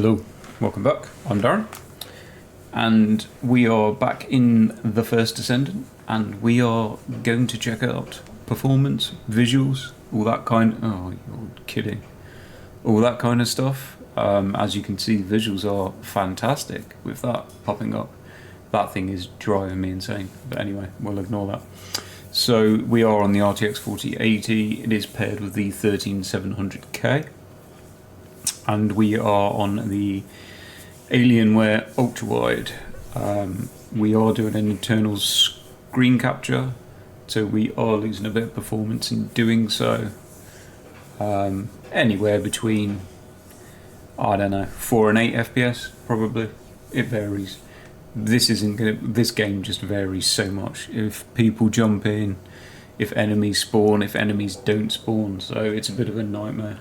Hello, welcome back. I'm Darren, and we are back in the First Descendant, and we are going to check out performance, visuals, all that kind. Oh, you're kidding! All that kind of stuff. As you can see, visuals are fantastic with that popping up. That thing is driving me insane. But anyway, we'll ignore that. So we are on the RTX 4080. It is paired with the 13700K. And we are on the Alienware ultra-wide. We are doing an internal screen capture, so we are losing a bit of performance in doing so. Anywhere between, I don't know, 4 and 8 FPS probably. It varies. This game just varies so much. If people jump in, if enemies spawn, if enemies don't spawn, so it's a bit of a nightmare.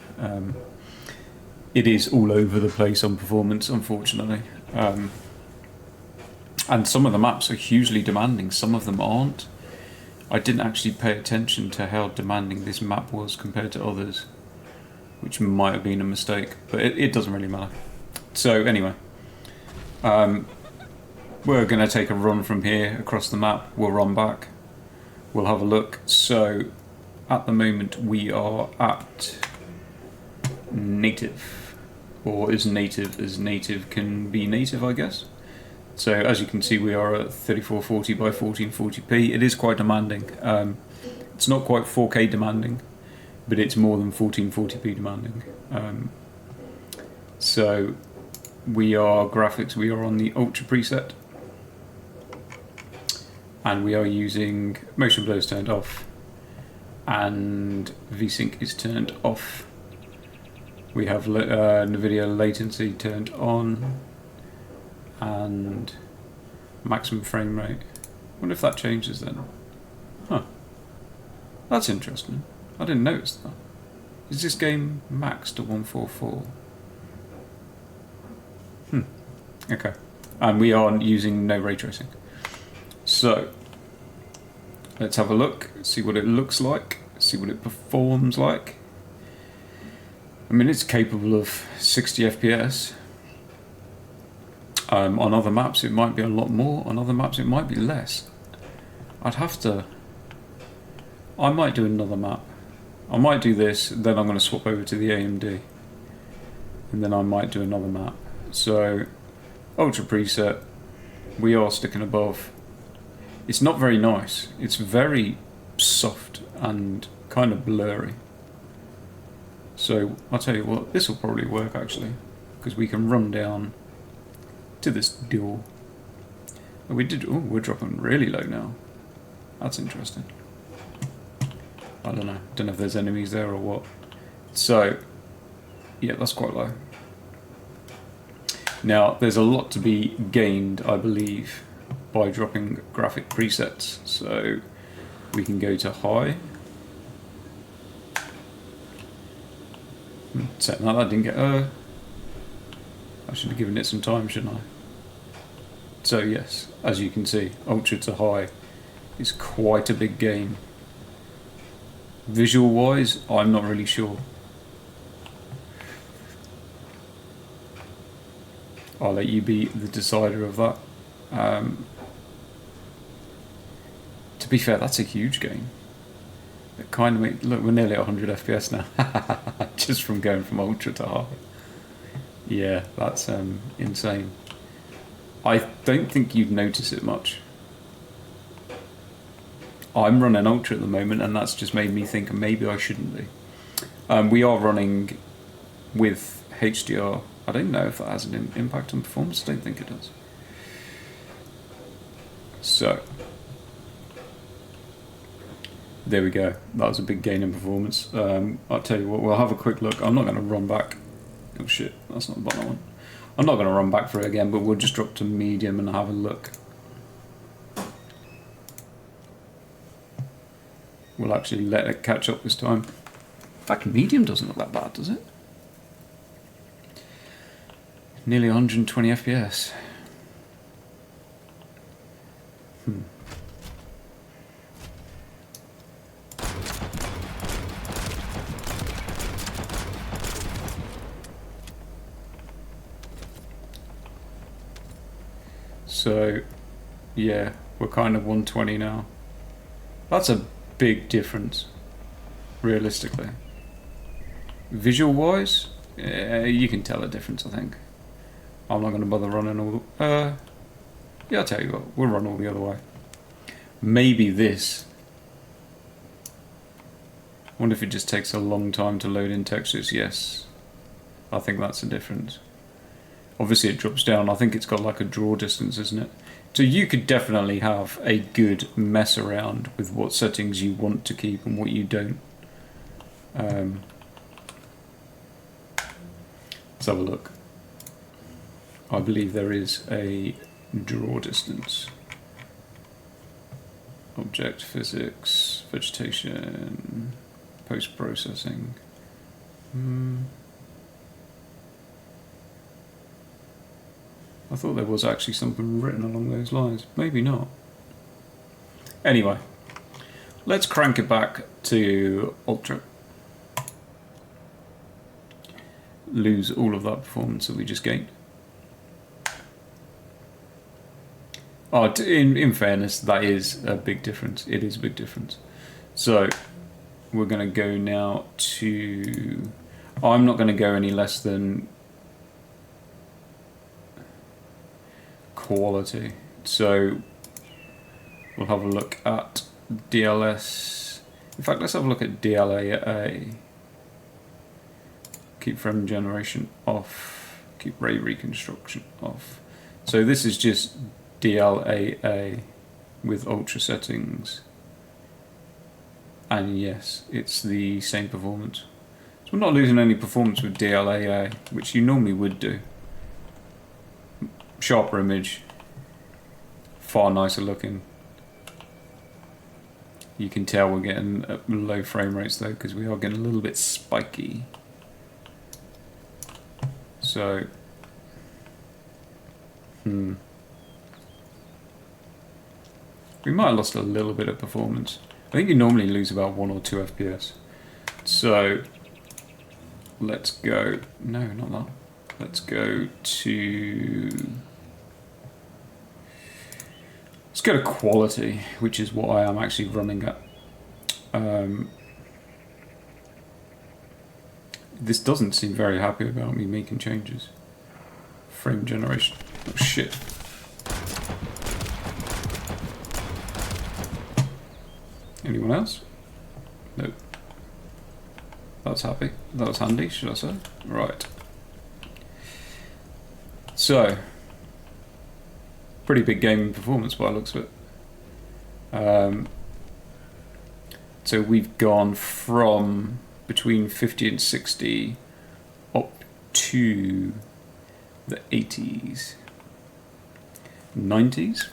It is all over the place on performance, unfortunately. And some of the maps are hugely demanding, some of them aren't. I didn't actually pay attention to how demanding this map was compared to others, which might have been a mistake, but it doesn't really matter. So anyway, we're going to take a run from here across the map. We'll run back, we'll have a look. So at the moment we are at native, or as native can be native, I guess. So as you can see, we are at 3440 by 1440p. It is quite demanding. It's not quite 4K demanding, but it's more than 1440p demanding. So we are graphics, we are on the ultra preset, and we are using motion blur is turned off, and VSync is turned off. We have NVIDIA latency turned on, and maximum frame rate. I wonder if that changes then. Huh. That's interesting. I didn't notice that. Is this game maxed to 144? Okay. And we are using no ray tracing. So, let's have a look, see what it looks like, see what it performs like. I mean, it's capable of 60 FPS. On other maps it might be a lot more, on other maps it might be less. I might do another map. I might do this, then I'm going to swap over to the AMD. And then I might do another map. So, ultra preset, we are sticking above. It's not very nice. It's very soft and kind of blurry. So I'll tell you what, this will probably work actually, because we can run down to this door. Oh, we're dropping really low now. That's interesting. I don't know if there's enemies there or what. So, yeah, that's quite low. Now, there's a lot to be gained, I believe, by dropping graphic presets. So, we can go to high. Setting that didn't get I should have given it some time, shouldn't I? So yes, as you can see, ultra to high is quite a big gain. Visual wise, I'm not really sure. I'll let you be the decider of that. To be fair, that's a huge gain. It kind of makes, look, we're nearly at 100 FPS now, just from going from ultra to high. Yeah, that's insane. I don't think you'd notice it much. I'm running ultra at the moment, and that's just made me think maybe I shouldn't be. We are running with HDR. I don't know if that has an impact on performance. I don't think it does. So, there we go. That was a big gain in performance. I'll tell you what, we'll have a quick look. I'm not going to run back. Oh shit, that's not the bottom one. I'm not going to run back for it again, but we'll just drop to medium and have a look. We'll actually let it catch up this time. In fact, medium doesn't look that bad, does it? Nearly 120 FPS. So, yeah, we're kind of 120 now. That's a big difference, realistically. Visual-wise, you can tell a difference, I think. I'm not going to bother running all the... yeah, I'll tell you what, we'll run all the other way. Maybe this. I wonder if it just takes a long time to load in textures. Yes, I think that's the difference. Obviously it drops down. I think it's got like a draw distance, isn't it? So you could definitely have a good mess around with what settings you want to keep and what you don't. Let's have a look. I believe there is a draw distance. Object physics, vegetation, post-processing. I thought there was actually something written along those lines. Maybe not. Anyway, let's crank it back to Ultra. Lose all of that performance that we just gained. Oh, in fairness, that is a big difference. It is a big difference. So, we're going to go now to... I'm not going to go any less than quality. So, we'll have a look at DLS. In fact, let's have a look at DLAA. Keep frame generation off. Keep ray reconstruction off. So this is just DLAA with ultra settings. And yes, it's the same performance. So we're not losing any performance with DLAA, which you normally would do. Sharper image, far nicer looking. You can tell we're getting low frame rates though, because we are getting a little bit spiky. So, we might have lost a little bit of performance. I think you normally lose about 1 or 2 FPS. So, let's go, no, not that. Let's go to, let's go to quality, which is what I am actually running at. This doesn't seem very happy about me making changes. Frame generation. Oh shit. Anyone else? Nope. That's happy. That was handy, should I say? Right. So, pretty big gaming performance by the looks of it. So we've gone from between 50 and 60 up to the 80s, 90s,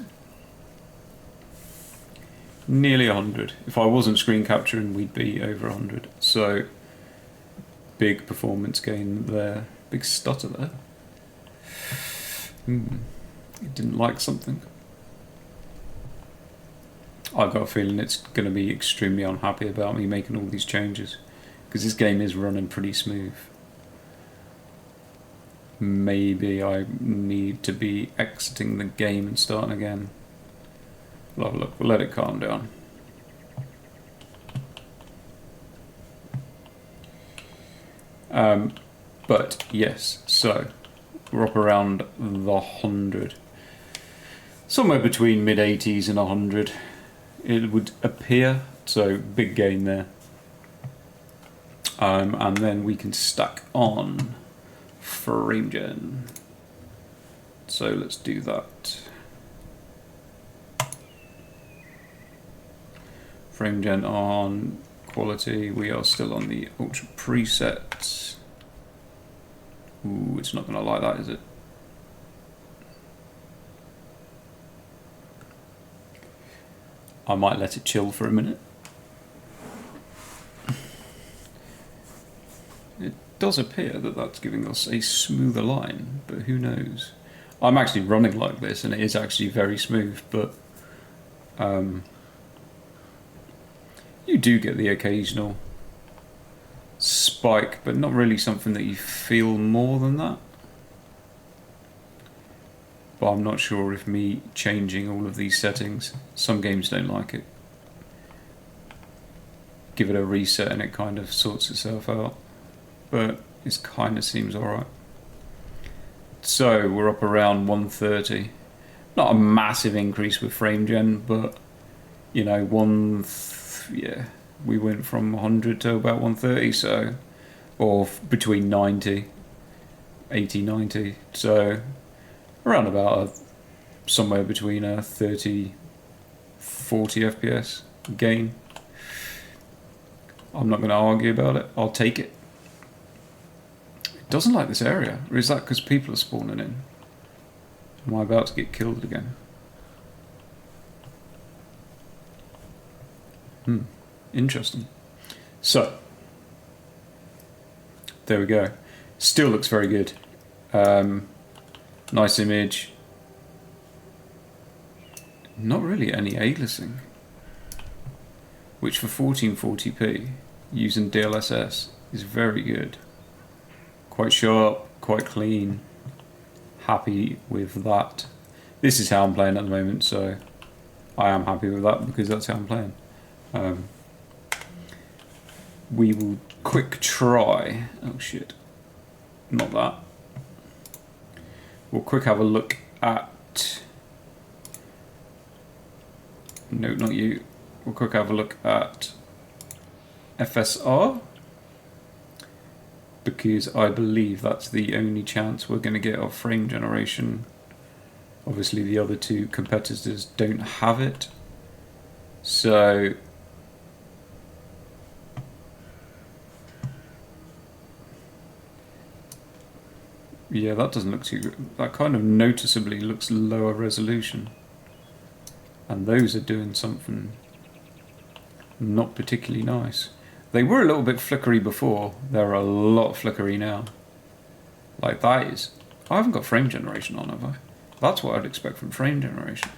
nearly 100. If I wasn't screen capturing, we'd be over 100. So big performance gain there, big stutter there. It didn't like something. I've got a feeling it's going to be extremely unhappy about me making all these changes, because this game is running pretty smooth. Maybe I need to be exiting the game and starting again. We'll have a look. We'll let it calm down. But yes, so we're up around the 100. Somewhere between mid-80s and 100. It would appear, so big gain there. And then we can stack on frame gen. So let's do that. Frame gen on quality. We are still on the ultra presets. Ooh, it's not going to like that, is it? I might let it chill for a minute. It does appear that that's giving us a smoother line, but who knows? I'm actually running like this and it is actually very smooth, but you do get the occasional spike, but not really something that you feel more than that. but I'm not sure if me changing all of these settings, some games don't like it. Give it a reset and it kind of sorts itself out, but it kind of seems alright. So we're up around 130. Not a massive increase with frame gen, but you know, yeah, we went from 100 to about 130, so, or between 90, 80, 90, so around about somewhere between a 30, 40 FPS gain. I'm not going to argue about it. I'll take it. It doesn't like this area. Or is that because people are spawning in? Am I about to get killed again? Interesting. So, there we go. Still looks very good. Nice image. Not really any aliasing, which for 1440p using DLSS is very good. Quite sharp, quite clean. Happy with that. This is how I'm playing at the moment, so I am happy with that because that's how I'm playing. We will quick try. Oh shit. Not that. We'll quick have a look at. No, not you. We'll quick have a look at FSR, because I believe that's the only chance we're going to get of frame generation. Obviously the other two competitors don't have it, so yeah, that doesn't look too good. That kind of noticeably looks lower resolution, and those are doing something not particularly nice. They were a little bit flickery before. They're a lot flickery now. Like that is... I haven't got frame generation on, have I? That's what I'd expect from frame generation.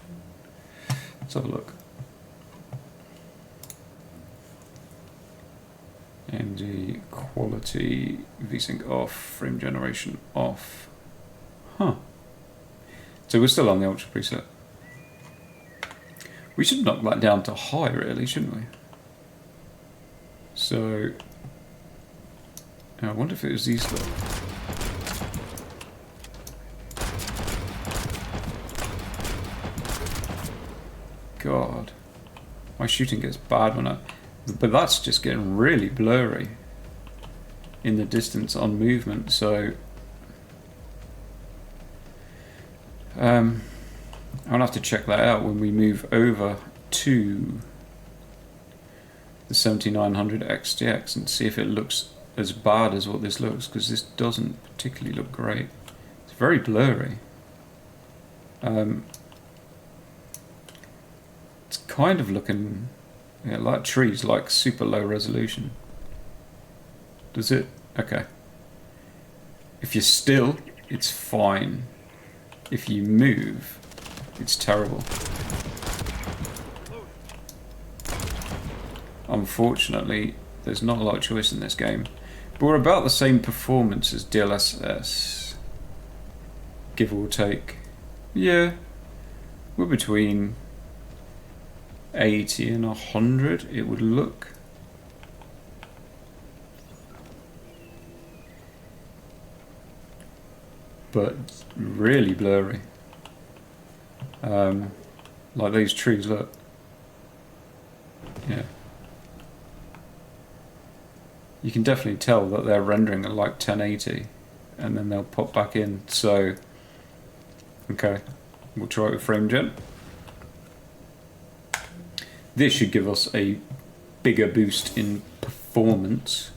Let's have a look. AMD quality, VSync off, frame generation off. Huh. So we're still on the Ultra preset. We should knock that down to high, really, shouldn't we? So, I wonder if it was these lot. God, my shooting gets bad when I... But that's just getting really blurry in the distance on movement, so... I'll have to check that out when we move over to the 7900 XTX and see if it looks as bad as what this looks, because this doesn't particularly look great. It's very blurry. It's kind of looking, yeah, like trees, like super low resolution. Does it? Okay. If you're still, it's fine. If you move, it's terrible. Unfortunately, there's not a lot of choice in this game. But we're about the same performance as DLSS, give or take. Yeah, we're between 80 and 100, it would look. But really blurry. Like these trees, look. Yeah. You can definitely tell that they're rendering at like 1080 and then they'll pop back in. So, okay, we'll try it with frame gen. This should give us a bigger boost in performance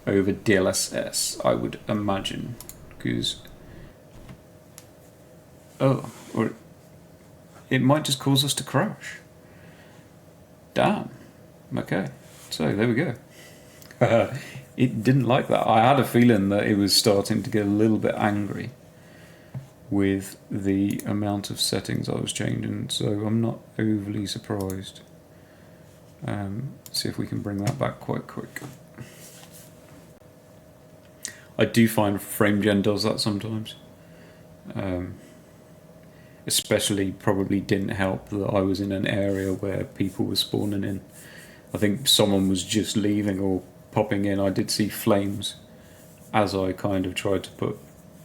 over DLSS, I would imagine, because or it might just cause us to crash. Damn. Okay, so there we go. It didn't like that. I had a feeling that it was starting to get a little bit angry with the amount of settings I was changing, so I'm not overly surprised. See if we can bring that back quite quick. I do find frame gen does that sometimes. Especially probably didn't help that I was in an area where people were spawning in. I think someone was just leaving or popping in. I did see flames as I kind of tried to put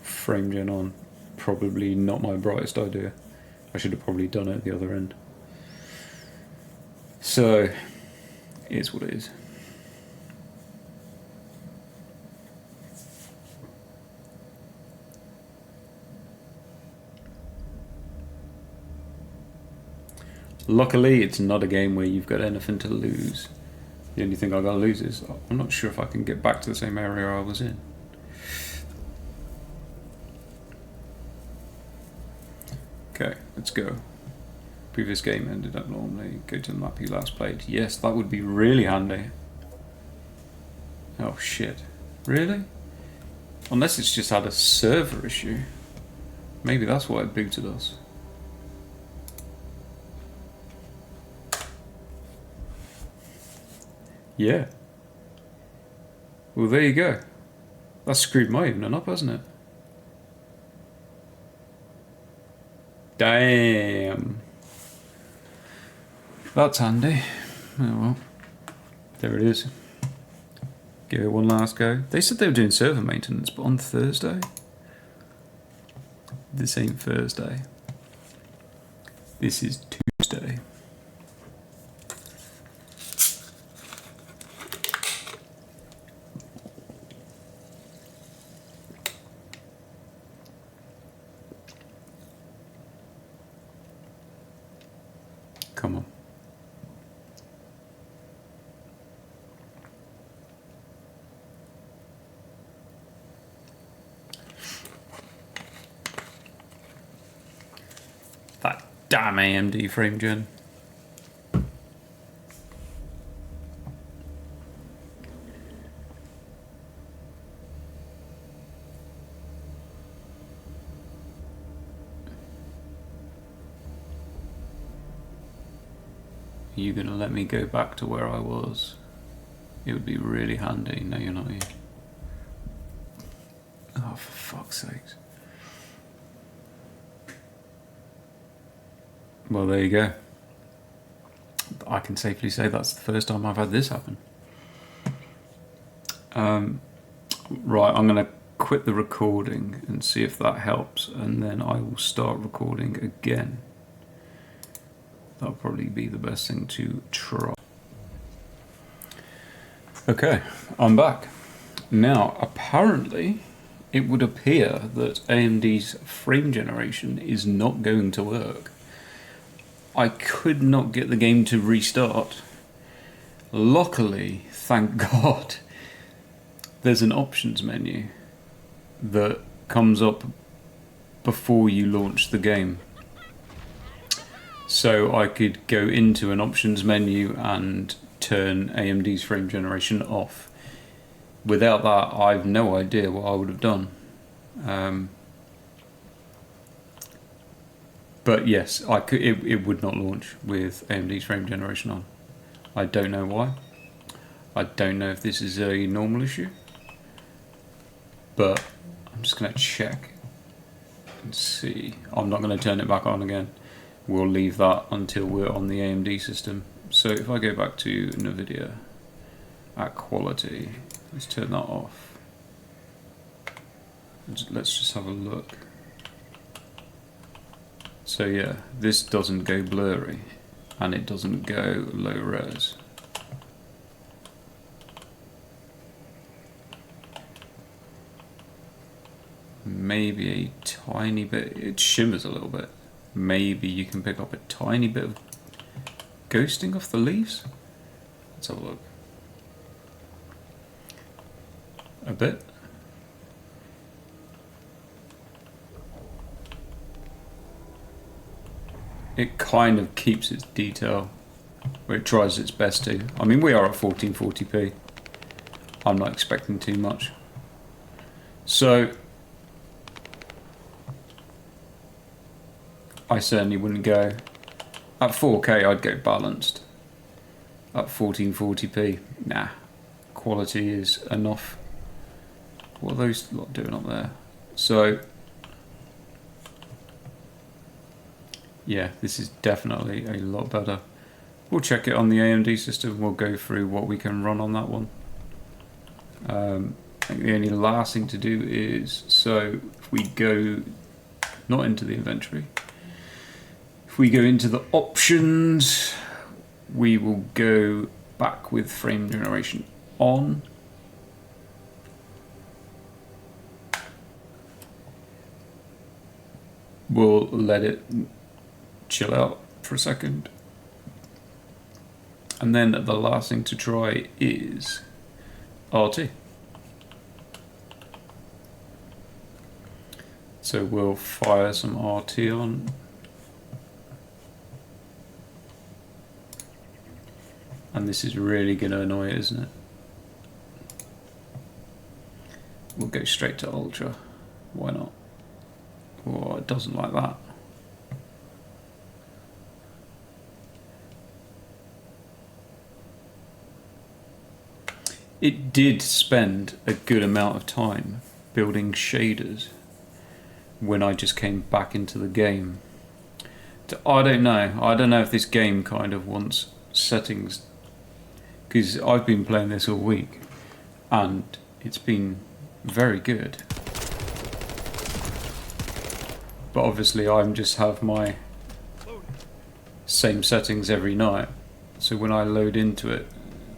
frame gen on. Probably not my brightest idea. I should have probably done it at the other end. So, it is what it is. Luckily, it's not a game where you've got anything to lose. The only thing I gotta lose is I'm not sure if I can get back to the same area I was in. Okay, let's go. Previous game ended up normally. Go to the map you last played. Yes, that would be really handy. Oh shit. Really? Unless it's just had a server issue. Maybe that's why it booted us. Yeah. Well, there you go. That screwed my evening up, hasn't it? Damn. That's handy. Oh well. There it is. Give it one last go. They said they were doing server maintenance, but on Thursday? This ain't Thursday. This is Tuesday. Come on. That damn AMD frame gen. Are you gonna let me go back to where I was? It would be really handy. No, you're not here. Oh, for fuck's sakes. Well, there you go. I can safely say that's the first time I've had this happen. Right, I'm going to quit the recording and see if that helps, and then I will start recording again. That'll probably be the best thing to try. Okay, I'm back. Now, apparently, it would appear that AMD's frame generation is not going to work. I could not get the game to restart. Luckily, thank God, there's an options menu that comes up before you launch the game. So I could go into an options menu and turn AMD's frame generation off. Without that, I've no idea what I would have done. But yes, I could. It would not launch with AMD's frame generation on. I don't know why. I don't know if this is a normal issue. But I'm just going to check and see. I'm not going to turn it back on again. We'll leave that until we're on the AMD system. So if I go back to NVIDIA at quality, let's turn that off. Let's just have a look. So yeah, this doesn't go blurry and it doesn't go low res. Maybe a tiny bit, it shimmers a little bit. Maybe you can pick up a tiny bit of ghosting off the leaves. Let's have a look. A bit. It kind of keeps its detail, or it tries its best to. I mean, we are at 1440p. I'm not expecting too much. So I certainly wouldn't go. At 4K, I'd go balanced. At 1440p, nah. Quality is enough. What are those lot doing up there? So yeah, this is definitely a lot better. We'll check it on the AMD system. We'll go through what we can run on that one. I think the only last thing to do is, so if we go not into the inventory, if we go into the options, we will go back with frame generation on. We'll let it chill out for a second. And then the last thing to try is RT. So we'll fire some RT on. And this is really going to annoy it, isn't it? We'll go straight to Ultra. Why not? Oh, it doesn't like that. It did spend a good amount of time building shaders when I just came back into the game. I don't know. I don't know if this game kind of wants settings, because I've been playing this all week and it's been very good. But obviously I just have my same settings every night. So when I load into it,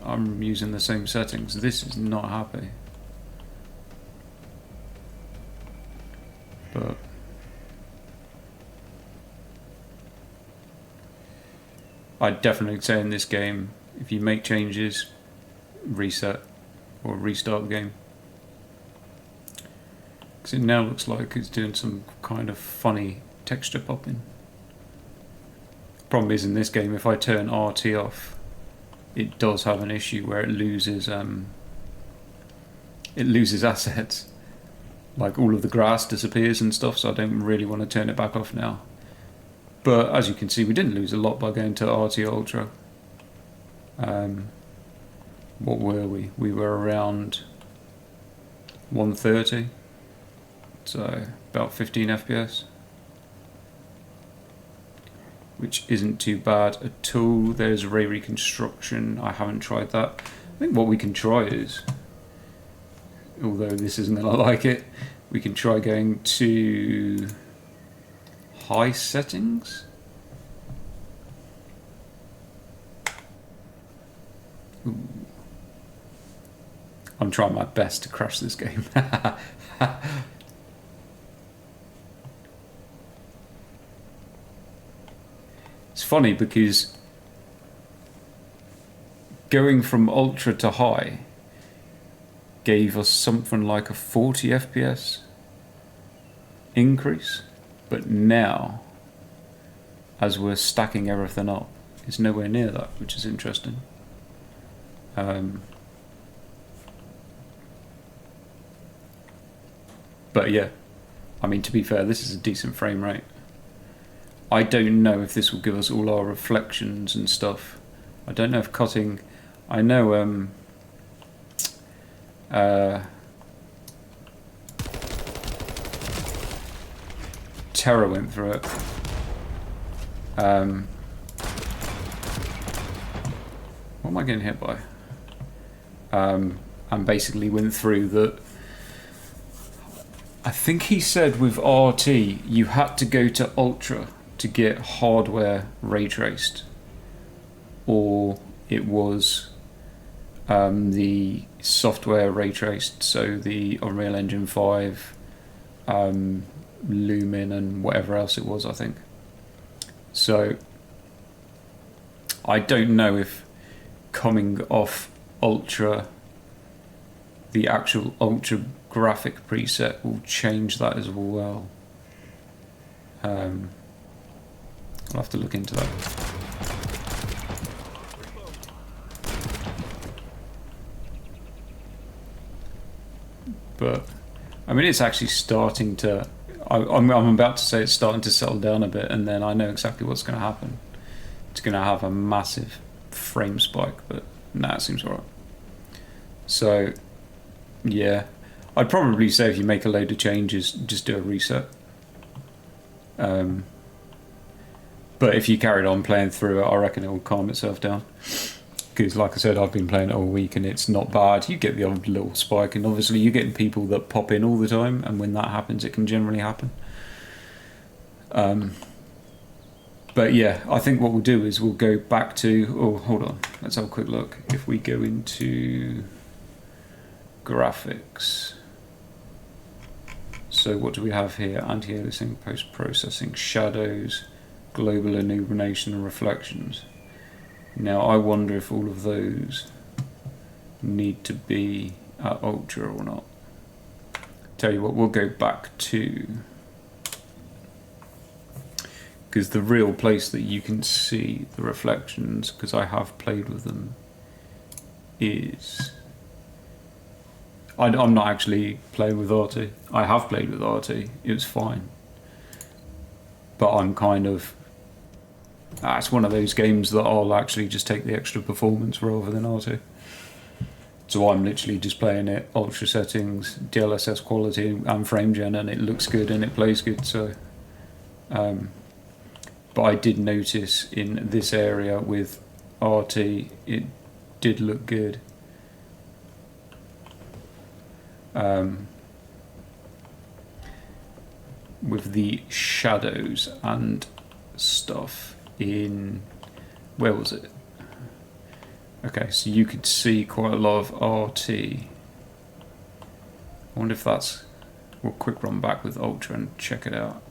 I'm using the same settings. This is not happy. But I'd definitely say in this game, if you make changes, reset or restart the game. Because it now looks like it's doing some kind of funny texture popping. Problem is in this game, if I turn RT off, it does have an issue where it loses assets. Like all of the grass disappears and stuff, so I don't really want to turn it back off now. But as you can see, we didn't lose a lot by going to RT Ultra. What were we? We were around 130, so about 15 FPS, which isn't too bad at all. There's ray reconstruction. I haven't tried that. I think what we can try is, although this isn't going to like it, we can try going to high settings. Ooh. I'm trying my best to crash this game. It's funny because going from ultra to high gave us something like a 40 FPS increase, but now, as we're stacking everything up, it's nowhere near that, which is interesting. But yeah, I mean, to be fair, this is a decent frame rate. I don't know if this will give us all our reflections and stuff. I don't know if cutting... I know Terra went through it. What am I getting hit by? And basically went through that. I think he said with RT you had to go to Ultra to get hardware ray traced, or it was the software ray traced, so the Unreal Engine 5, Lumen and whatever else it was, I think. So I don't know if coming off Ultra, the actual Ultra graphic preset will change that as well. I'll have to look into that. But I mean, it's actually starting to... I'm about to say it's starting to settle down a bit, and then I know exactly what's going to happen. It's going to have a massive frame spike, but nah, it seems alright. So yeah, I'd probably say if you make a load of changes, just do a reset. But if you carried on playing through it, I reckon it will calm itself down. Because, like I said, I've been playing it all week and it's not bad. You get the odd little spike, and obviously you're getting people that pop in all the time, and when that happens, it can generally happen. But yeah, I think what we'll do is we'll go back to... Oh, hold on. Let's have a quick look. If we go into graphics... So what do we have here? Anti-aliasing, post-processing, shadows, global illumination and reflections. Now I wonder if all of those need to be at ultra or not. Tell you what, we'll go back to... Because the real place that you can see the reflections, because I have played with them, is... I'm not actually playing with RT. I have played with RT. It was fine. But I'm kind of... it's one of those games that I'll actually just take the extra performance rather than RT. So I'm literally just playing it, ultra settings, DLSS quality and frame gen, and it looks good and it plays good. So, but I did notice in this area with RT, it did look good. With the shadows and stuff in... Where was it? Okay, so you could see quite a lot of RT. I wonder if that's... We'll quick run back with Ultra and check it out.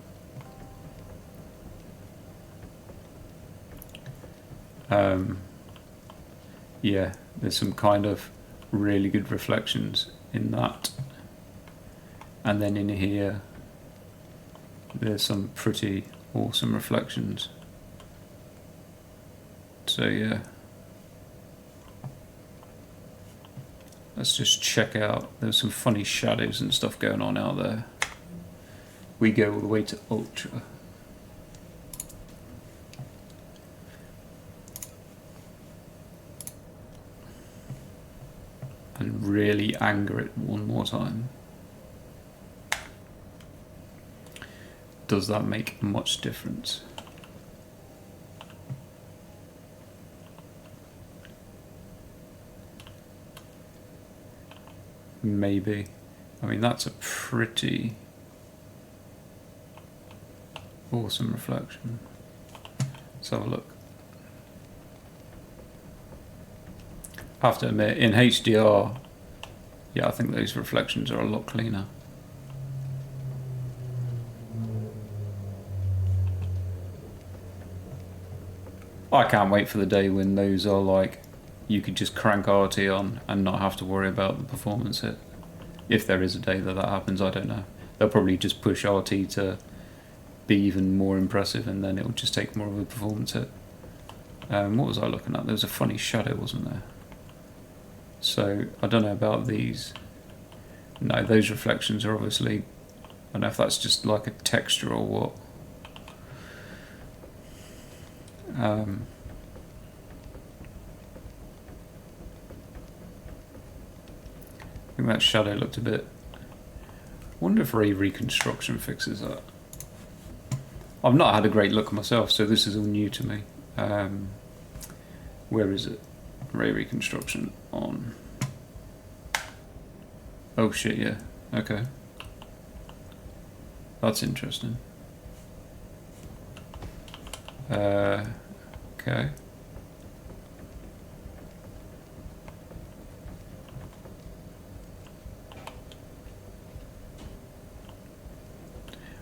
Yeah, there's some kind of really good reflections in that. And then in here, there's some pretty awesome reflections. So yeah. Let's just check out, there's some funny shadows and stuff going on out there. We go all the way to Ultra. And really anger it one more time. Does that make much difference? Maybe. I mean, that's a pretty awesome reflection. Let's have a look. I have to admit, in HDR, yeah, I think those reflections are a lot cleaner. I can't wait for the day when those are like, you could just crank RT on and not have to worry about the performance hit. If there is a day that that happens, I don't know. They'll probably just push RT to be even more impressive, and then it'll just take more of a performance hit. What was I looking at? There was a funny shadow, wasn't there? So, I don't know about these. No, those reflections are obviously... I don't know if that's just like a texture or what. I think that shadow looked a bit... wonder if ray reconstruction fixes that. I've not had a great look myself, so this is all new to me. Where is it? Ray reconstruction on. Oh shit, yeah. Okay. That's interesting. Okay.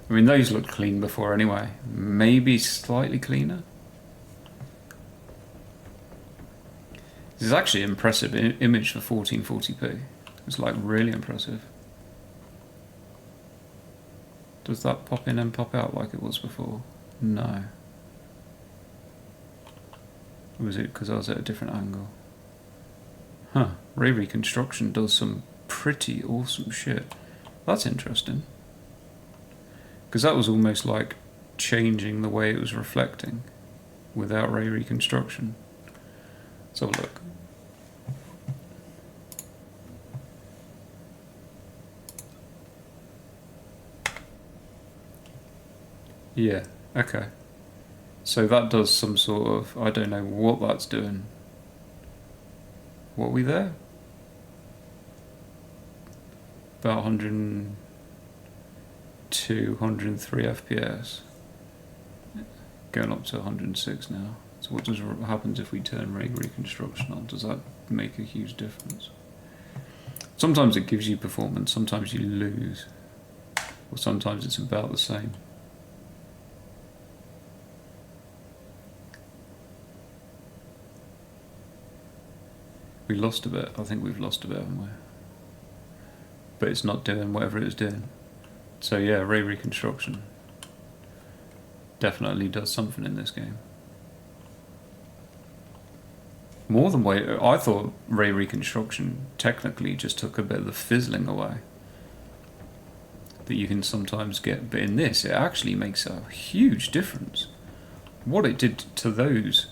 I mean, those looked clean before anyway. Maybe slightly cleaner. This is actually an impressive image for 1440p. It's like really impressive. Does that pop in and pop out like it was before? No. Or was it because I was at a different angle? Huh. Ray reconstruction does some pretty awesome shit. That's interesting. Because that was almost like changing the way it was reflecting without ray reconstruction. Let's have a look. Yeah, okay. So that does some sort of, I don't know what that's doing. What are we there? About 102, 103 FPS. Going up to 106 now. So what happens if we turn ray reconstruction on? Does that make a huge difference? Sometimes it gives you performance, sometimes you lose. Or sometimes it's about the same. We lost a bit. I think we've lost a bit, haven't we? But it's not doing whatever it was doing. So yeah, ray reconstruction definitely does something in this game. More than I thought ray reconstruction technically just took a bit of the fizzling away that you can sometimes get, but in this it actually makes a huge difference. What it did to those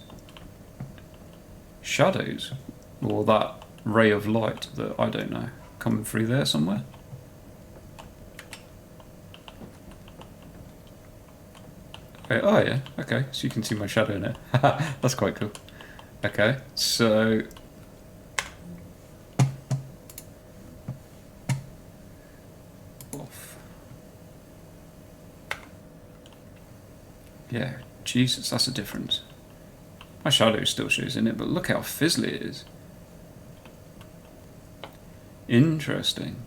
shadows, or that ray of light that, I don't know, coming through there somewhere. Okay, oh yeah, okay, so you can see my shadow in it. That's quite cool. Okay, so off. Yeah, Jesus, that's a difference. My shadow still shows in it, but look how fizzly it is. Interesting.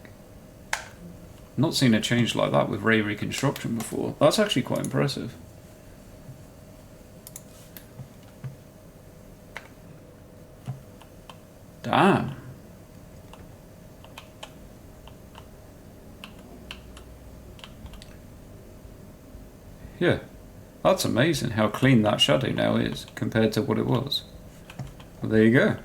Not seen a change like that with ray reconstruction before. That's actually quite impressive. Damn. Yeah, that's amazing how clean that shadow now is compared to what it was. Well, there you go.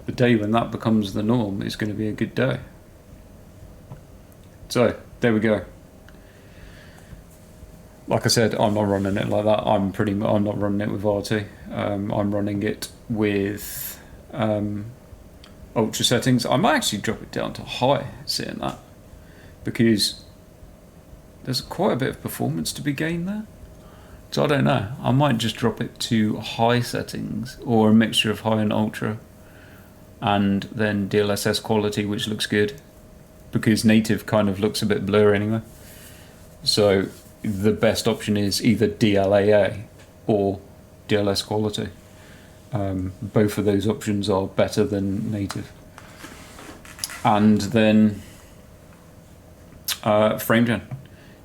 The day when that becomes the norm is going to be a good day. So, there we go. Like I said, I'm not running it like that. I'm not running it with RT. I'm running it with ultra settings. I might actually drop it down to high, seeing that, because there's quite a bit of performance to be gained there. So I don't know. I might just drop it to high settings, or a mixture of high and ultra, and then DLSS quality, which looks good, because native kind of looks a bit blurry anyway. So the best option is either DLAA or DLS quality. Both of those options are better than native. And then frame gen.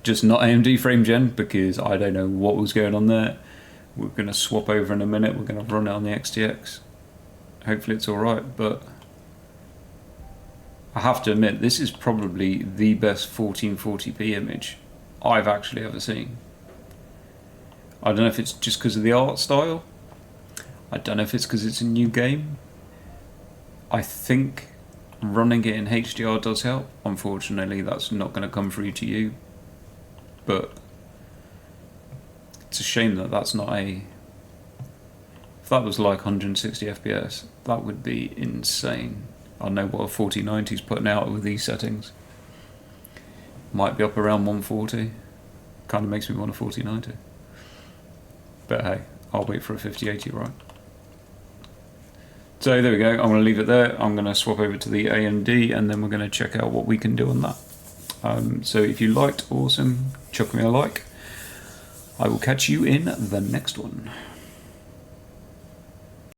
Just not AMD frame gen, because I don't know what was going on there. We're going to swap over in a minute. We're going to run it on the XTX. Hopefully it's alright, but I have to admit, this is probably the best 1440p image I've actually ever seen. I don't know if it's just because of the art style. I don't know if it's because it's a new game. I think running it in HDR does help. Unfortunately, that's not going to come through to you. But it's a shame that that's not a... If that was like 160 FPS, that would be insane. I know what a 4090's putting out with these settings. Might be up around 140. Kind of makes me want a 4090. But hey, I'll wait for a 5080, right? So there we go. I'm going to leave it there. I'm going to swap over to the AMD, and then we're going to check out what we can do on that. So if you liked, awesome. Chuck me a like. I will catch you in the next one.